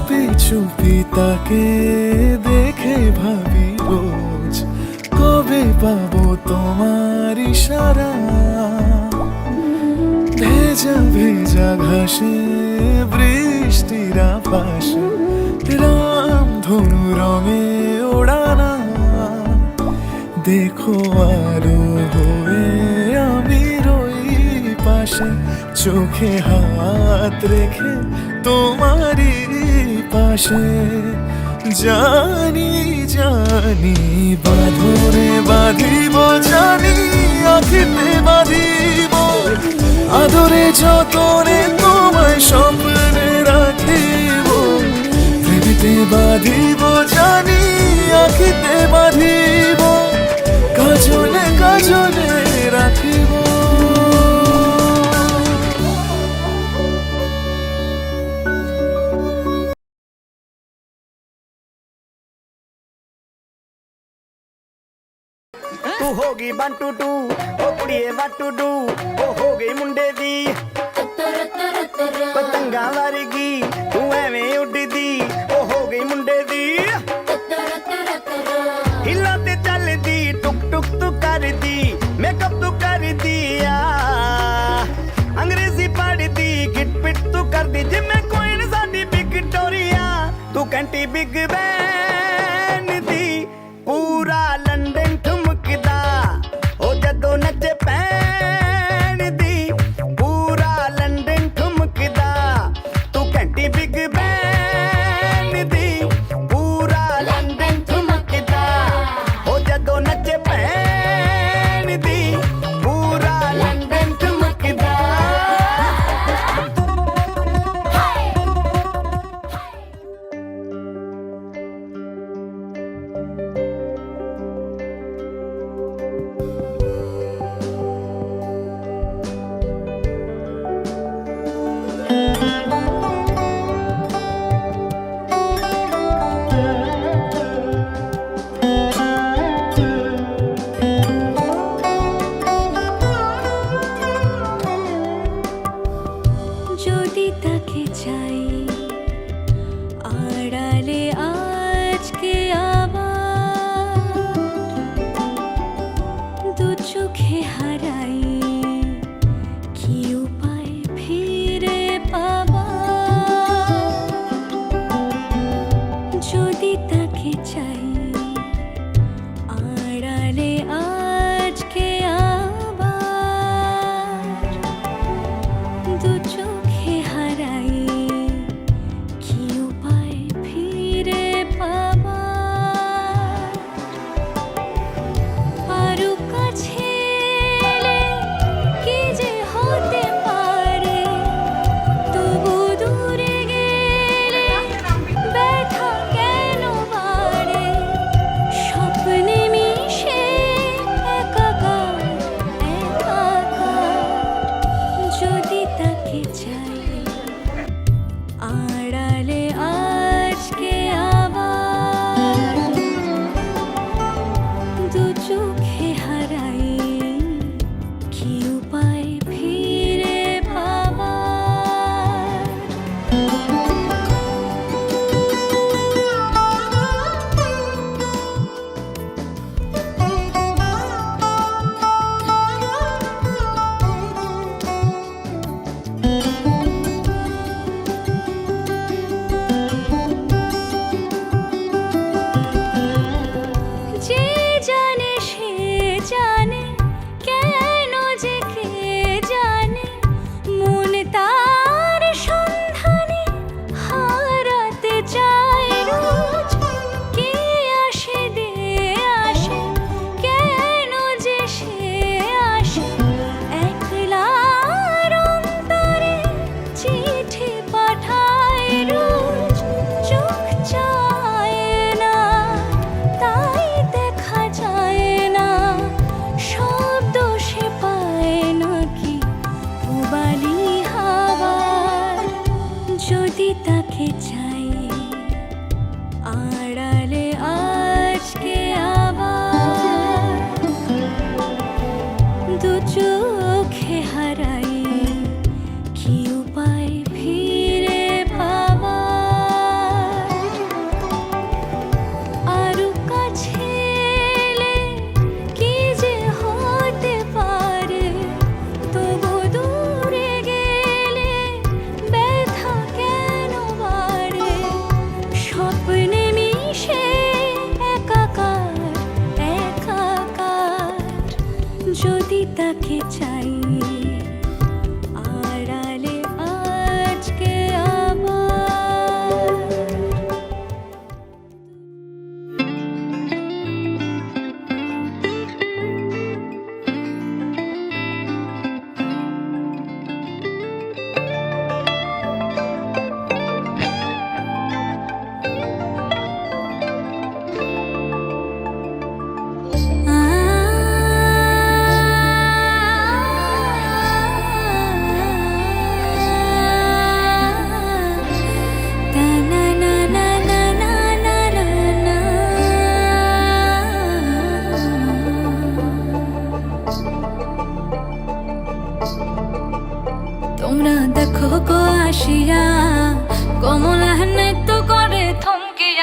চুপি চুপি তাকে দেখে ভাবি রোজ, কবে পাবো তোমার ইশারা। ভেজা ভেজা ঘাসে বৃষ্টির পাশে রাম ধনু রঙে ওড়ানা। দেখো আলো হয়ে আমি রই পাশে, চোখে হাত রেখে তোমারই পাশে। জানি জানি বাঁধনে বাঁধিব, জানি আখিতে বাঁধিব, আদরে যতনে তোমায় স্বপ্নে রাখিব। প্রেমেতে বাঁধিব, জানি আখিতে বাঁধিব, কাজলে কাজলে রাখিব। तू होगी 1 2 2 ओ कुड़िए 1 2 2 ओ हो गई मुंडे दी पतंगा वर्गी तू एवें उड़दी ओ हो गई मुंडे दी हिला ते चलदी टुक टुक तू करदी मेकअप तू कर दिया अंग्रेजी पढ़दी गिट पिट तू करदी जिम्मे कोई न साडी विक्टोरिया तू कंटी बिग बैन दी पूरा लंदन ठुमकदा ओ जदों नचे पैन दी पूरा लंदन ठुमकदा तू घंटी बिग बैन दी पूरा लंदन ठुमकदा ओ जदों नचे पैन दी पूरा लंदन ठुमकदा।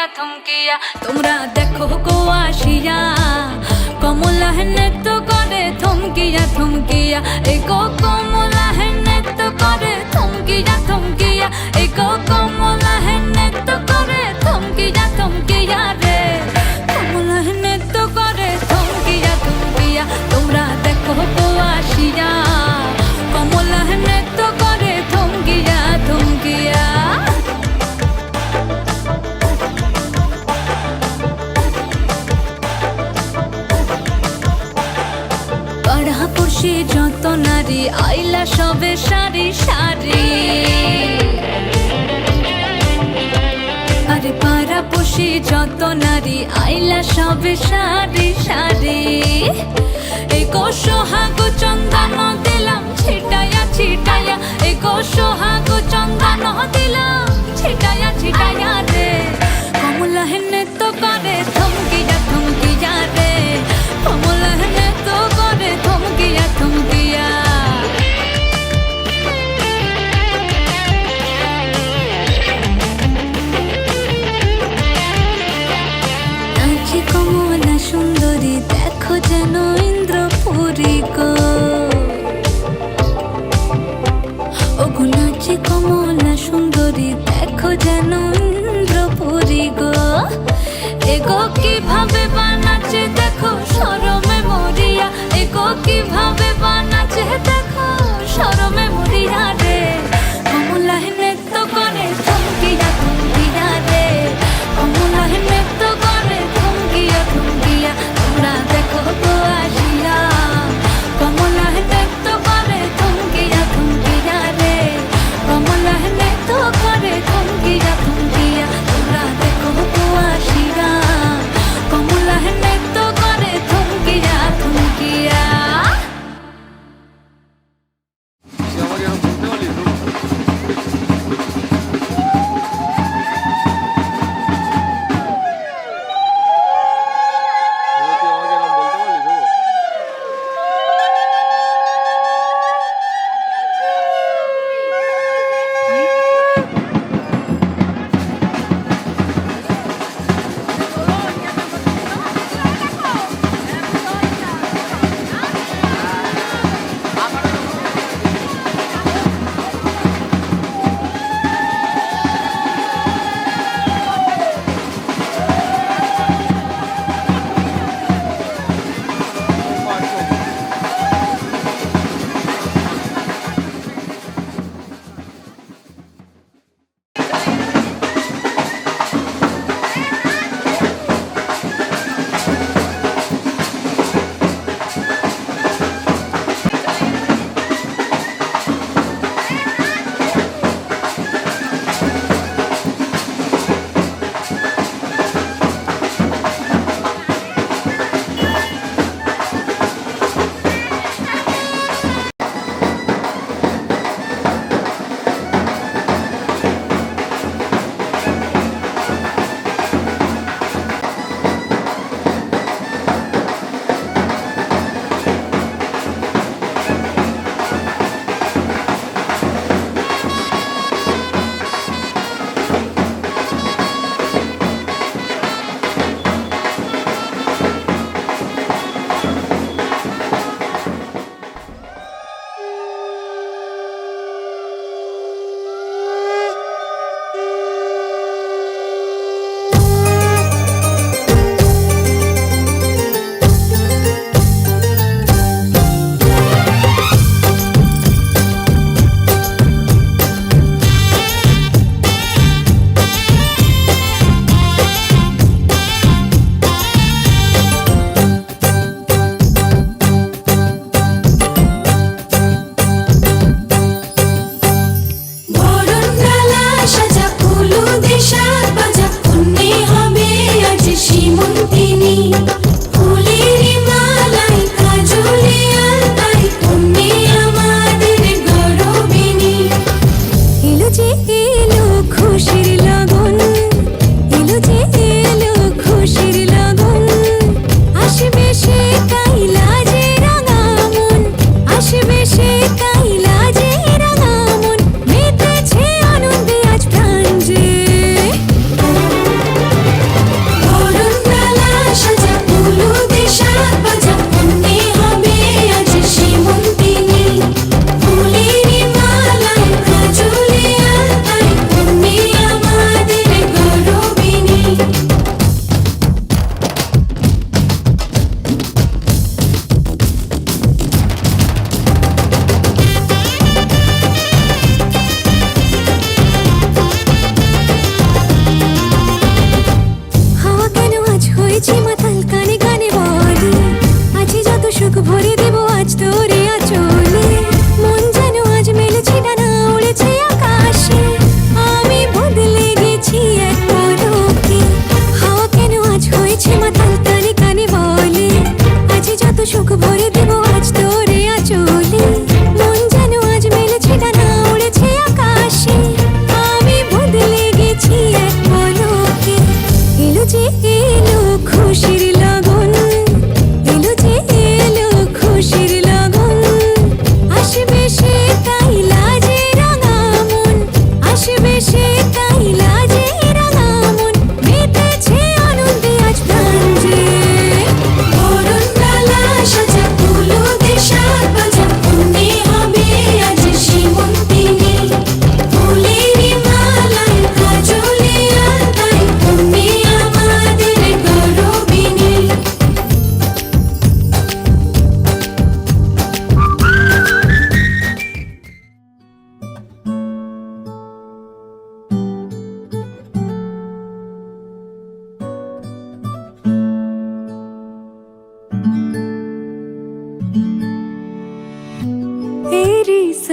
থমকিয়া তোমরা দেখো গো আসিয়া কমলা নৃত্য করে থমকিয়া থমকিয়া এই গো কমলা নৃত্য করে থমকিয়া থমকিয়া এই গো কমলা নৃত্য করে থমকিয়া থমকিয়া রে কমলা নৃত্য করে থমকিয়া থমকিয়া তোমরা দেখো গো আসিয়া কমলা নৃত্য করে থমকিয়া থমকিয়া পাড়াপড়শি যত নারী আইলা সবে সারি সারি আরে পাড়াপড়শি যত নারী আইলা সবে সারি সারি এই গো সোহাগ চন্দন দিলাম ছিটায়া ছিটায়া এই গো সোহাগ চন্দন দিলাম ছিটায়া ছিটায়া রে কমলা নৃত্য করে থমকিয়া থমকিয়া রে কমলা নৃত্য করে থমকিয়া থমকিয়া নাচে কমলা সুন্দরী দেখো যেন ইন্দ্রপুরী গো ওগো নাচে কমলা সুন্দরী দেখো যেন ইন্দ্রপুরী গো এগো কিভাবে বানাচ্ছে দেখো শরমে মরিয়া এগো কিভাবে বানাচ্ছে দেখো শরমে মরিয়া রে কমলা নৃত্য করে থমকিয়া থমকিয়া রে কমলা নৃত্য করে থমকিয়া থমকিয়া তোমরা দেখো গো আসি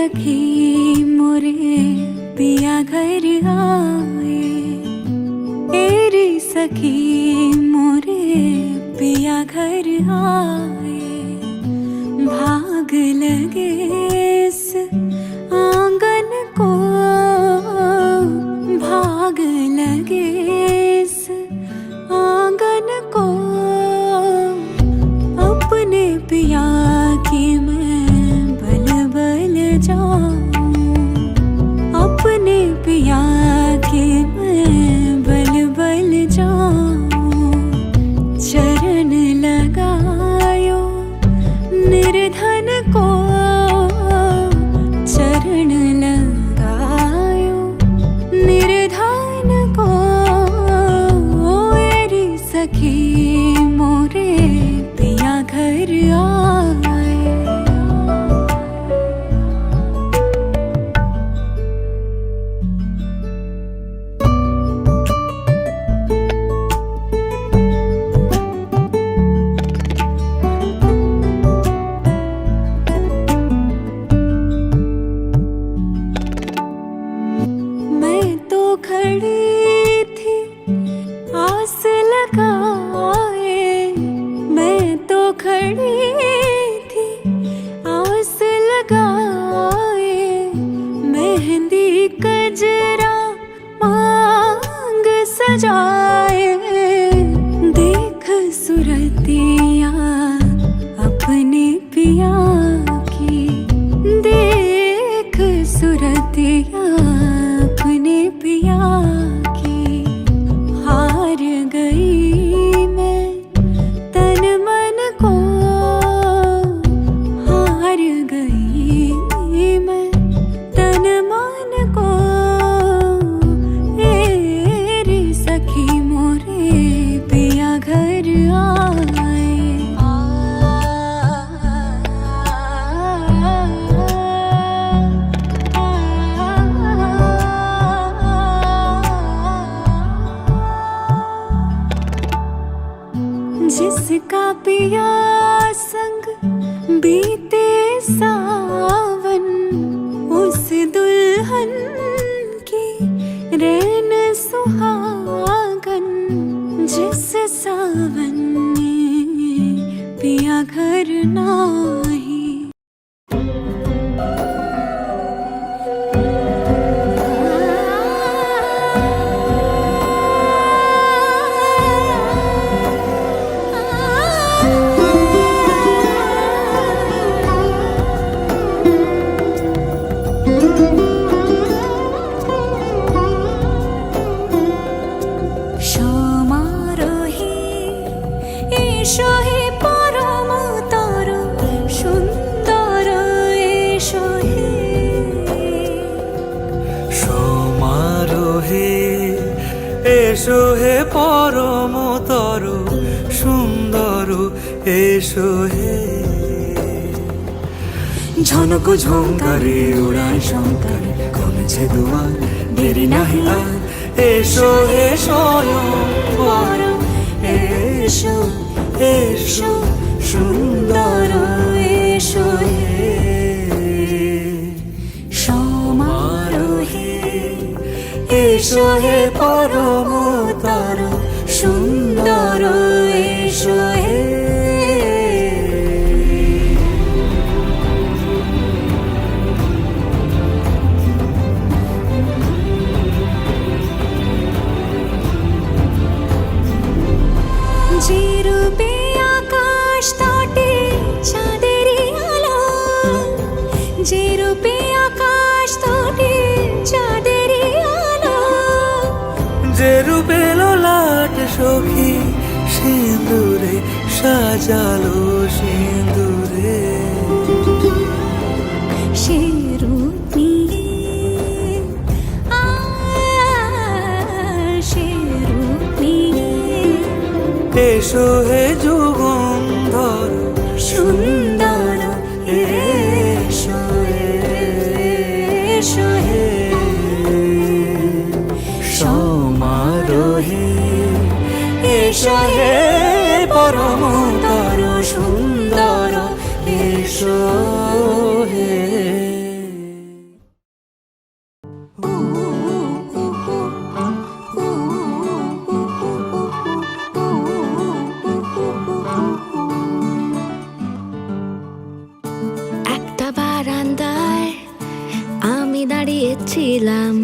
सखी मोरे पिया घर आए, तेरी सखी मोरे पिया घर आए। भाग लगे इस आंगन को, भाग लगे इस आंगन को, अपने पिया की मैं बल बल जाऊं, अपने पिया की मैं बल बल जाऊं। चरण लगायो निर्धन को, चरण लगायो निर्धन को, एरी सखी मोरे पिया घर आए। मैं तो खड़ी थी आस लगाए, मैं तो खड़ी थी आस लगाए। मेहंदी कजरा मांग सजाए, देख सुरतिया अपने पिया की, देख सुरतिया अपने पिया की। हार गई मैं तन मन को, हार गई मैं तन मन को, एरी सखी मोरे पिया घर आए। जिसका पिया संग बीते सावन, उस दुल्हन की रैन सुहागन। जिस सावन में पिया घर नाही, সমারোহে এসো হে পরম তর সুন্দর, এসো হে সমারোহে এসো হে পরমতর সুন্দর, এসো হে। ঝনক ঝঙ্কারে উড়ায় শঙ্কার, কমেছে দুয়ার দেরি নাহি আর। এসো হে স্বয়ং বর, এসো এসো সুন্দর, এসো হে। সমারোহে এসো হে পরমতর সুন্দর, এসো হে। যে রূপে আকাশ তটে চাঁদেরই আলো, যে রূপে আকাশ তটে চাঁদেরই আলো, যে রূপে ললাট সখী সিঁদুরে সাজালো সিঁদুরে। সে রূপ নিয়ে সে রূপ নিয়ে এসো হে যুগন্ধর সুন্দর, এসো এসো হে। সমারোহে এসো হে পরমতর সুন্দর, এসো হে। ছিলাম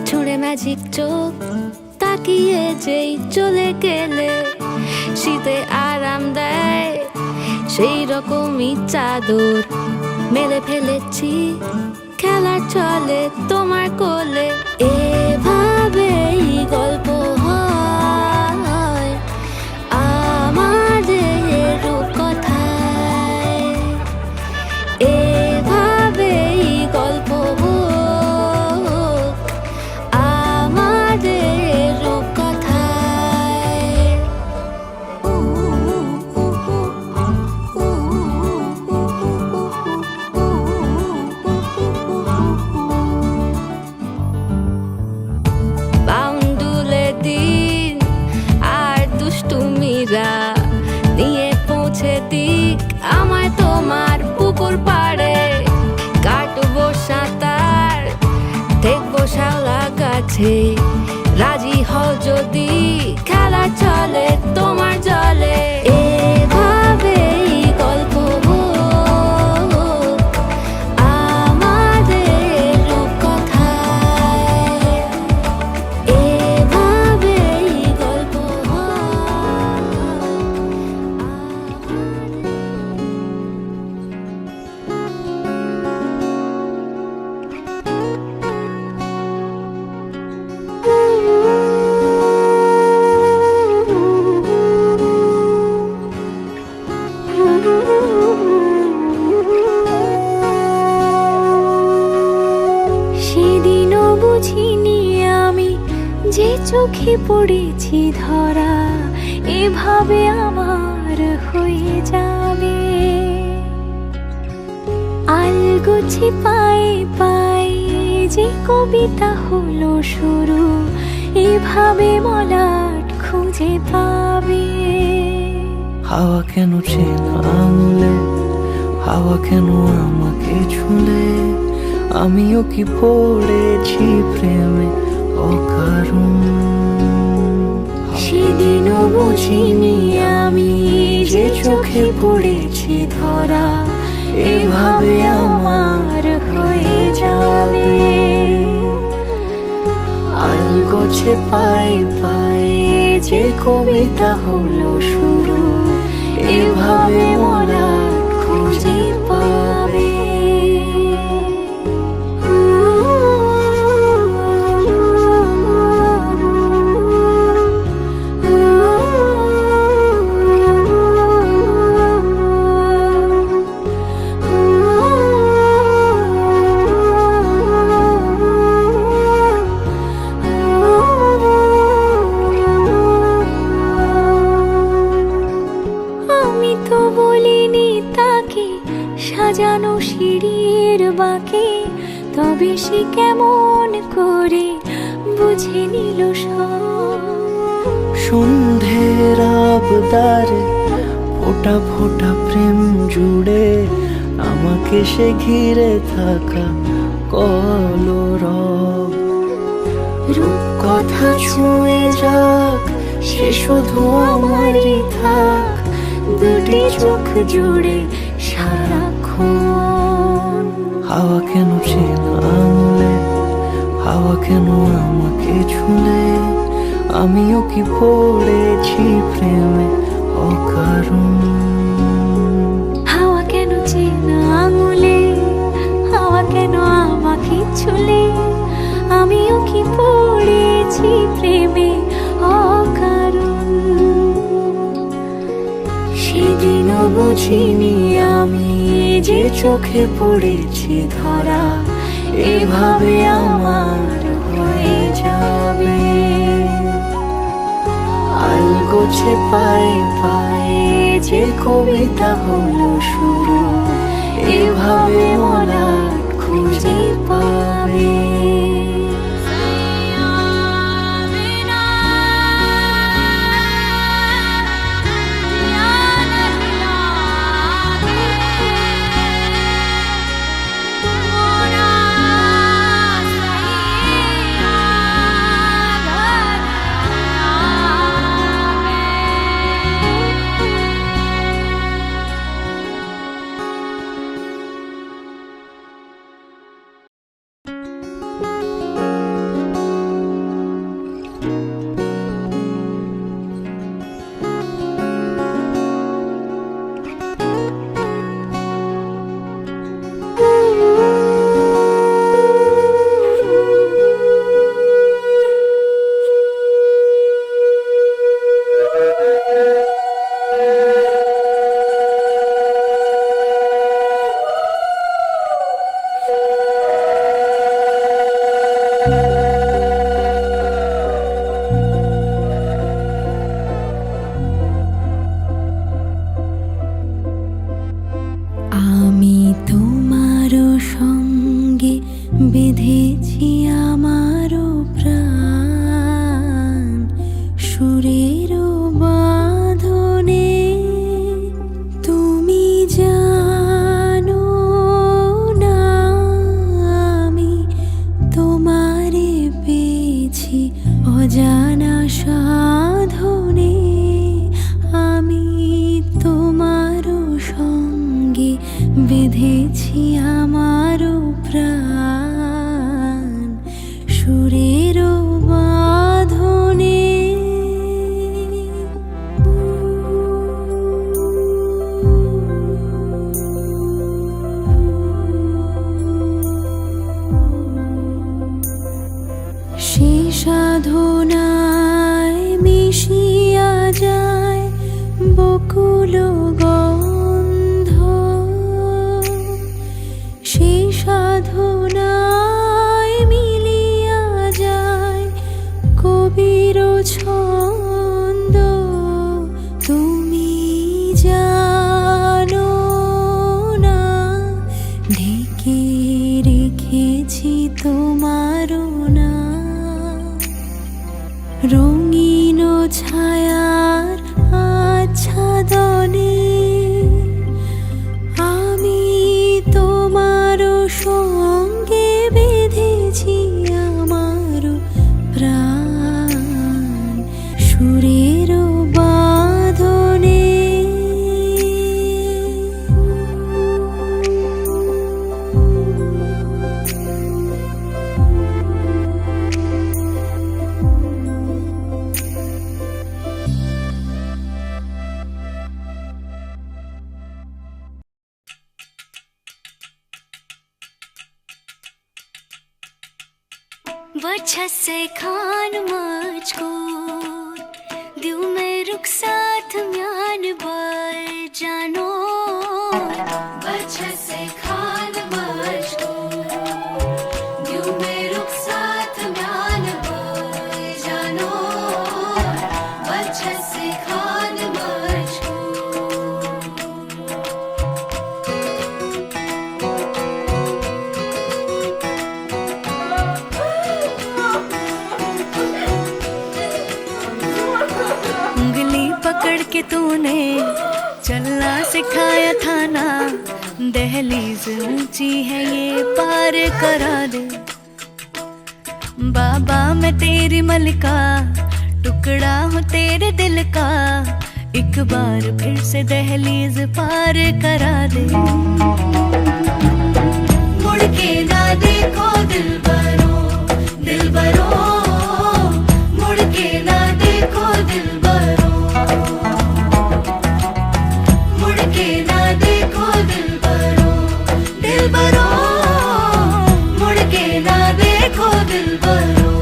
ছুঁড়ে ম্যাজিক চোখ তাকিয়ে যেই চলে গেলে শীতে আরাম দেয় সেই রকমই চাদর মেলে ফেলেছি খেলার চলে তোমার কোলে এভাবেই গল্প হয় আমাদের রূপকথায় এভাবেই গল্প হোক আমাদের রূপকথায় বাউন্ডুলে দিন আর দুষ্টুমিরা নিয়ে পৌঁছে দিক আমায় তোমার পুকুর পাড়ে কাটবো সাঁতার দেখবো শাওলা গাছে রাজি হও যদি খেলা চলে তোমার জলে এভাবেই গল্প হোক আমাদের রূপকথায় এভাবেই গল্প সেদিনও বুঝিনি আমি যে চোখে পড়েছি ধরা এভাবে আমার হয়ে যাবে আলগোছে পায়ে পায়ে যে কবিতা হলো শুরু এভাবে মলাট খুঁজে পাবে হাওয়া কেন চেনা আঙুলে হাওয়া কেন আমাকে ছুলে আমিও কি পড়েছি প্রেমে অকারণ সেদিনও বুঝিনি আমি যে চোখে পড়েছি ধরা এভাবে আমার হয়ে যাবে আলগোছে পায়ে পায়ে যে কবিতা হলো শুরু এভাবে মরা খুঁজে পাবে আমি তো বলিনি তাকে সাজানো সিঁড়ির বাঁকে তবে সে কেমন করে বুঝে নিল সব সন্ধ্যের আবদারে ফোটা ফোটা প্রেম জুড়ে আমাকে সে ঘিরে থাকা কলরব রূপকথা ছুঁয়ে যাক সে শুধু আমারই থাক দুটি চোখ জুড়ে সারাক্ষণ হাওয়া কেন চেনা আঙুলে হাওয়া কেন আমাকে ছুলে আমিও কি পড়েছি প্রেমে অকারণ হাওয়া কেন চেনা আঙুলে হাওয়া কেন আমাকে ছুলে আমিও কি পড়েছি প্রেমে অকারণ সেদিনও বুঝিনি আমি যে চোখে পড়েছি ধরা এভাবে আমার হয়ে যাবে আলগোছে পায়ে পায়ে যে কবিতা হলো শুরু এভাবে মরা খুঁজে পাবে সুরের বাঁধনে তুমি জানো না আমি তোমারে পেয়েছি অজানা সাধনে আমি তোমারও সঙ্গে বেঁধেছি আমারও প্রাণ সুরের বাঁধনে সে সাধনায় মিশিয়া যায় বকুল গন্ধ সে সাধনায় মিলিয়া যায় কবির ছন্দ তুমি জানো না ঢেকে রেখেছি তোমারও না রঙিন ছায়ার আচ্ছাদনে আমি তোমার সঙ্গে বেঁধেছি আমার প্রাণ সুরের বাঁধনে वजह से खान मुझको दिल में रुख साथ म्यान बर जानो वजह से खान मुझको दिल में रुख साथ म्यान बर जानो वजह से खान मुझको पकड़ के तूने चलना सिखाया था ना दहलीज ऊंची है ये पार करा दे बाबा मैं तेरी मलिका टुकड़ा हूँ तेरे दिल का एक बार फिर से दहलीज पार करा दे मुड़ के ना देखो दिलबरो दिलबरो मुड़ के ना देखो दिलबरो मुड़ के ना देखो दिलबरो दिलबरो मुड़ के ना देखो दिलबरो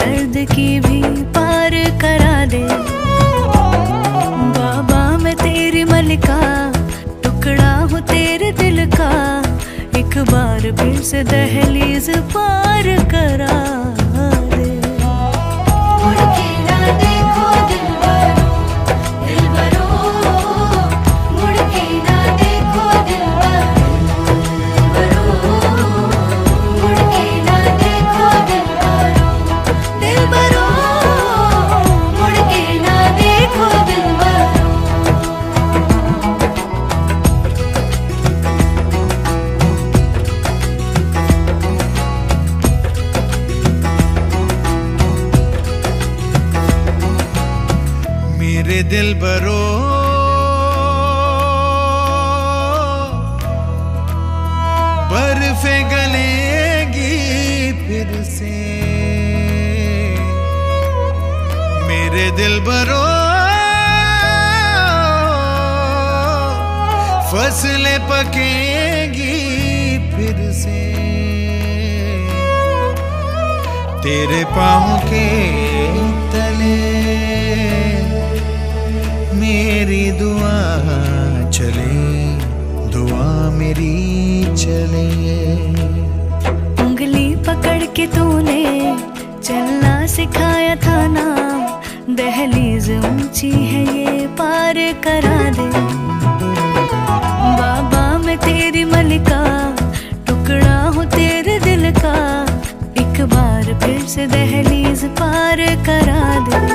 दर्द की भी पार करा दे बाबा मैं तेरी मलिका टुकड़ा हूँ तेरे दिल का एक बार फिर से दहलीज पार करा दे मुड़ के ना देखो दिलबरो दिलबरो मुड़ के ना देखो दिलबरो मुड़ के ना देखो दिलबरो दिलबरो मुड़ के ना देखो दिलबरो दिलबरो बर्फे गलेगी फिर से मेरे दिलबरो फसलें पकेगी फिर से तेरे पाँव के तले मेरी दुआ चले दुआ मेरी चले उंगली पकड़ के तूने चलना सिखाया था ना दहलीज ऊंची है ये पार करा दे बाबा मैं तेरी मलिका टुकड़ा हूँ तेरे दिल का एक बार फिर से दहलीज पार करा दे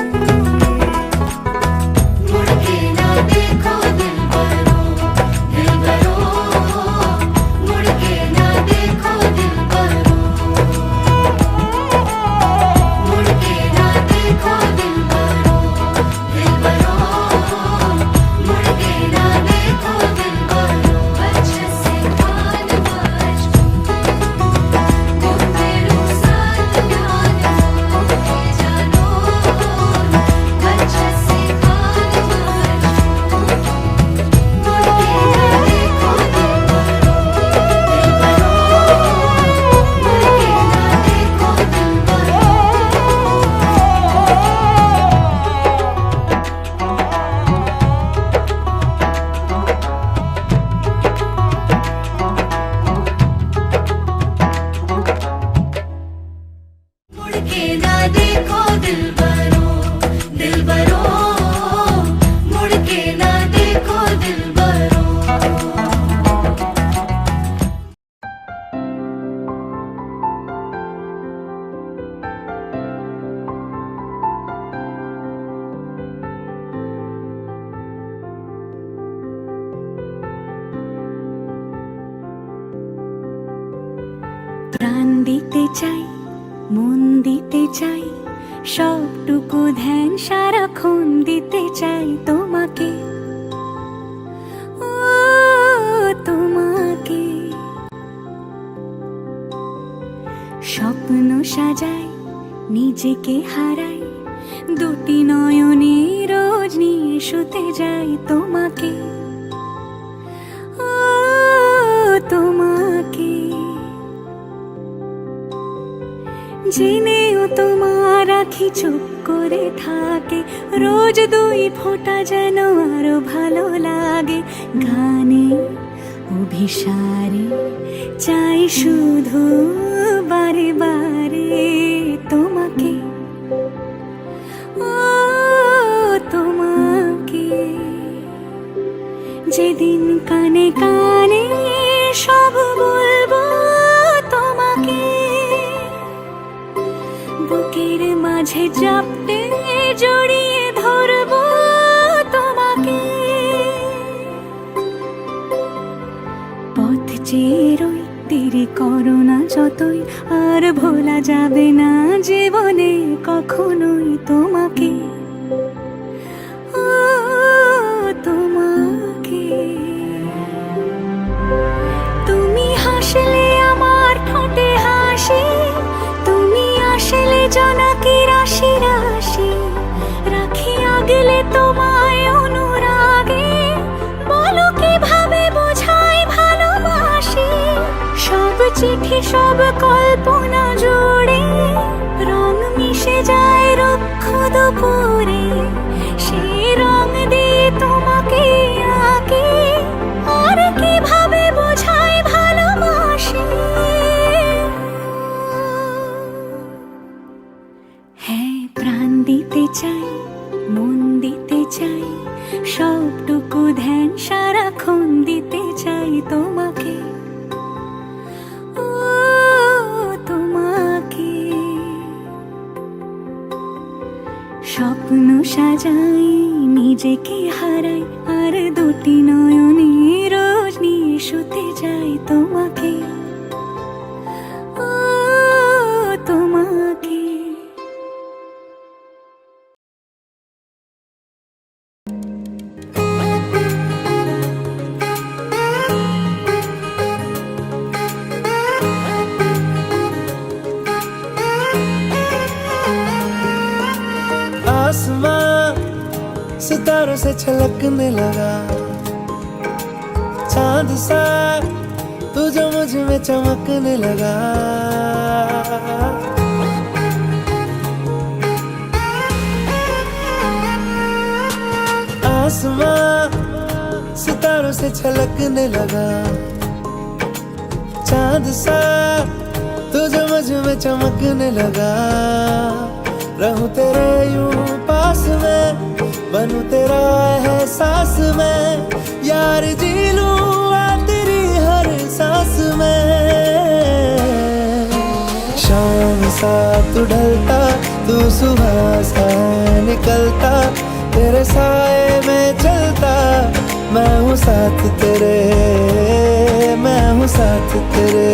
मुड़ के ना देखो दिलबरो दिलबरो मुड़ के ना देखो दिलबरो मुड़ के ना देखो दिलबरो दिलबरो मुड़ के ना देखो दिलबरो अच्छे से कान बाज गुफ्तगू साथ जानो जानो अच्छे से कान बाज मुड़ के ना देखो दिलबरो दिलबरो मुड़ के ना देखो दिलबरो मुड़ के ना देखो दिलबरो दिलबरो मुड़ के ना देखो दिलबरो প্রাণ দিতে চাই মন দিতে চাই সবটুকু ধ্যান সারাক্ষণ দিতে চাই তোমাকে ও তোমাকে স্বপ্ন সাজাই নিজেকে হারাই দুটি নয়নে রোজ নিয়ে শুতে যাই তোমাকে ও তোমাকে জেনেও তোমার আখি চুপ করে থাকে রোজ দুই ফোঁটা যেন আরো ভালো লাগে গানে অভিসারে চাই শুধু বারে বারে তোমাকে ও তোমাকে যেদিন কানে কানে সব বলবো তোমাকে বুকের মাঝে চাপতে জড়িয়ে ধরবো তোমাকে পথ চেয়ে রই দেরি করো না যতই আর ভোলা যাবে না জীবনে কখনোই তোমাকে ও তোমাকে তুমি হাসলে আমার ঠোঁটে হাসি তুমি আসলে জনকি রাশি রাশি রাখি আগলে তোমায় অনুরাগে বলো কিভাবে বোঝাই ভালোবাসি সব চিঠি সব কল্পনা জুড়ে রং মিশে যায় রুক্ষ দুপুরে সেই রং দিয়ে তোমাকে আঁকি আর কিভাবে বোঝাই ভালোবাসি হ্যাঁ প্রাণ দিতে চাই মন দিতে চাই সবটুকু ধ্যান সারাক্ষণ দিতে চাই তোমাকে ও তোমাকে স্বপ্ন সাজাই নিজেকে হারাই আর দুটি নয়নে রোজ নিয়ে শুতে যাই তোমাকে ও তোমাকে सितारों से छलकने लगा चांद सा तू जो मुझ में चमकने लगा आसमां सितारों से छलकने लगा चांद सा तू जो मुझ में चमकने लगा रहूं तेरे यूं पास में बनूं तेरा एहसास में यार जी लूं आ तेरी हर सांस में शाम सा तू ढलता तू सुबह सा निकलता तेरे साए में चलता मैं हूँ साथ तेरे मैं हूँ साथ तेरे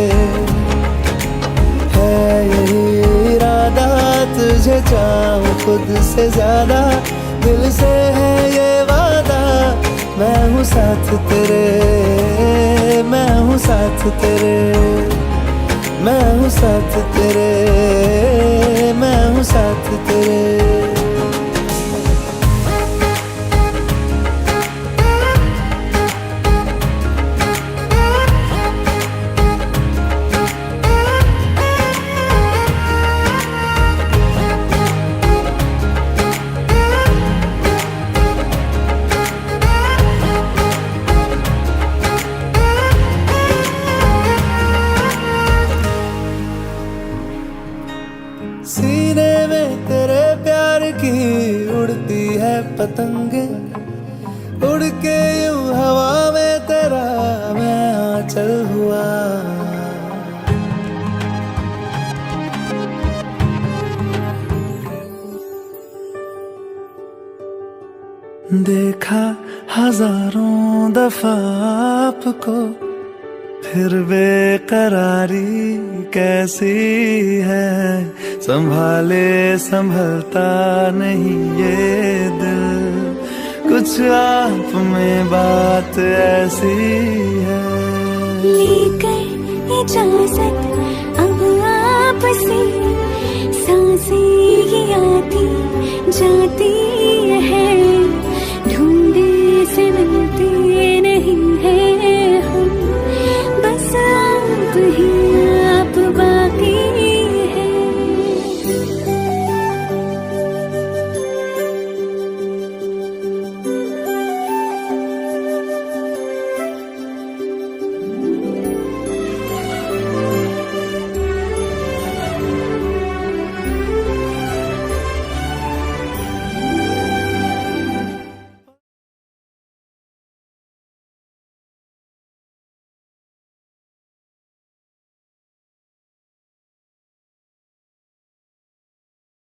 है यही इरादा तुझे चाहूं खुद से ज्यादा दिल से है ये वादा मैं हूँ साथ तेरे मैं हूँ साथ तेरे मैं हूँ साथ तेरे मैं हूँ साथ तेरे सीने में तेरे प्यार की उड़ती है पतंगे उड़ के यूं हवा में तेरा मैं आंचल हुआ देखा हजारों दफा आपको फिर बेकरारी कैसी है संभाले संभलता नहीं ये दिल कुछ आप में बात ऐसी है लेकर इजाजत अब आपसे सांसें ये आती जाती